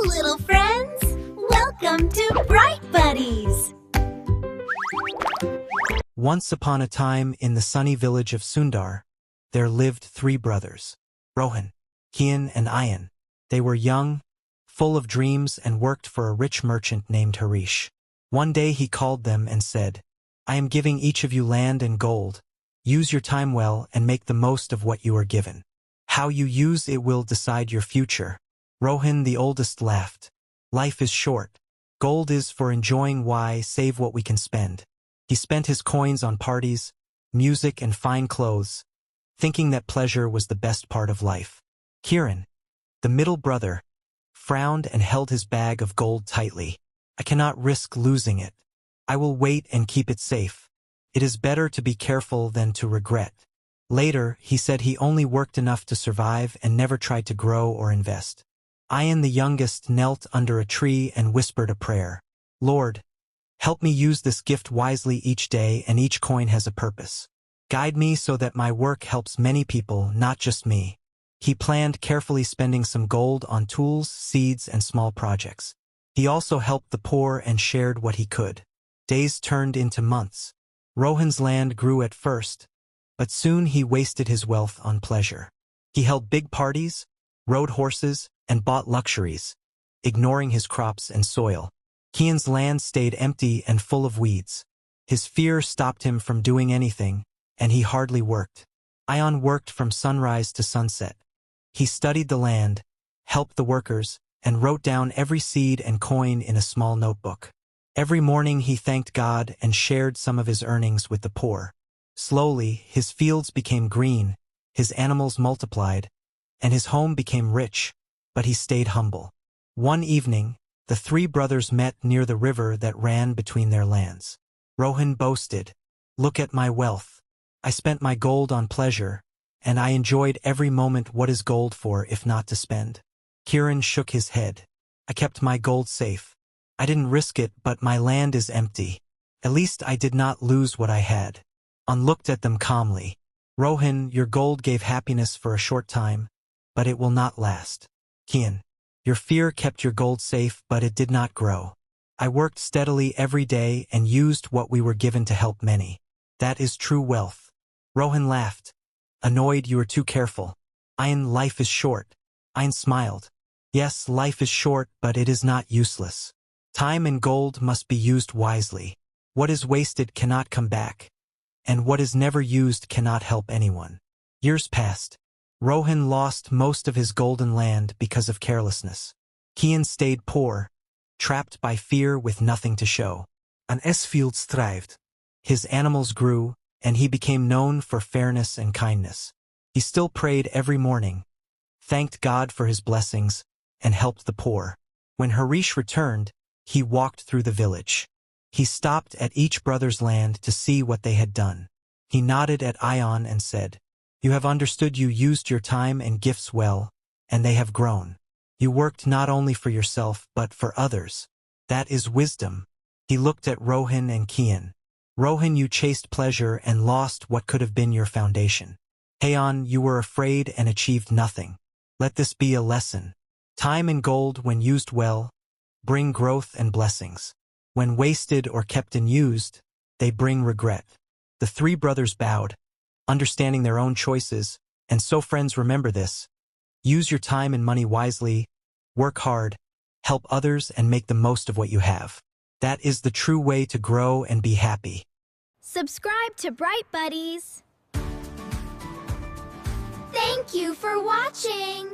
little friends! Welcome to Bright Buddies! Once upon a time in the sunny village of Sundar, there lived 3 brothers, Rohan, Kian, and Ayan. They were young, full of dreams, and worked for a rich merchant named Harish. One day he called them and said, "I am giving each of you land and gold. Use your time well and make the most of what you are given. How you use it will decide your future." Rohan, the oldest, laughed. "Life is short. Gold is for enjoying. Why save what we can spend?" He spent his coins on parties, music, and fine clothes, thinking that pleasure was the best part of life. Kiran, the middle brother, frowned and held his bag of gold tightly. "I cannot risk losing it. I will wait and keep it safe. It is better to be careful than to regret." Later, he said he only worked enough to survive and never tried to grow or invest. Ayan, the youngest, knelt under a tree and whispered a prayer. "Lord, help me use this gift wisely each day, and each coin has a purpose. Guide me so that my work helps many people, not just me." He planned carefully, spending some gold on tools, seeds, and small projects. He also helped the poor and shared what he could. Days turned into months. Rohan's land grew at first, but soon he wasted his wealth on pleasure. He held big parties, rode horses, and bought luxuries, ignoring his crops and soil. Kian's land stayed empty and full of weeds. His fear stopped him from doing anything, and he hardly worked. Ayan worked from sunrise to sunset. He studied the land, helped the workers, and wrote down every seed and coin in a small notebook. Every morning he thanked God and shared some of his earnings with the poor. Slowly, his fields became green, his animals multiplied, and his home became rich, but he stayed humble. One evening, the 3 brothers met near the river that ran between their lands. Rohan boasted, "Look at my wealth. I spent my gold on pleasure, and I enjoyed every moment. What is gold for if not to spend?" Kiran shook his head. "I kept my gold safe. I didn't risk it, but my land is empty. At least I did not lose what I had." Ayan looked at them calmly. "Rohan, your gold gave happiness for a short time, but it will not last. Kian, your fear kept your gold safe, but it did not grow. I worked steadily every day and used what we were given to help many. That is true wealth." Rohan laughed. Annoyed, "You are too careful." Ayan, "Life is short." Ayan smiled. "Yes, life is short, but it is not useless. Time and gold must be used wisely. What is wasted cannot come back, and what is never used cannot help anyone." Years passed. Rohan lost most of his golden land because of carelessness. Kian stayed poor, trapped by fear with nothing to show. Ayan's fields thrived. His animals grew, and he became known for fairness and kindness. He still prayed every morning, thanked God for his blessings, and helped the poor. When Harish returned, he walked through the village. He stopped at each brother's land to see what they had done. He nodded at Ayan and said, "You have understood. You used your time and gifts well, and they have grown. You worked not only for yourself but for others. That is wisdom." He looked at Rohan and Kian. "Rohan, you chased pleasure and lost what could have been your foundation. Ayan, you were afraid and achieved nothing. Let this be a lesson. Time and gold, when used well, bring growth and blessings. When wasted or kept unused, they bring regret." The 3 brothers bowed, understanding their own choices, and so friends, remember this. Use your time and money wisely, work hard, help others, and make the most of what you have. That is the true way to grow and be happy. Subscribe to Bright Buddies! Thank you for watching!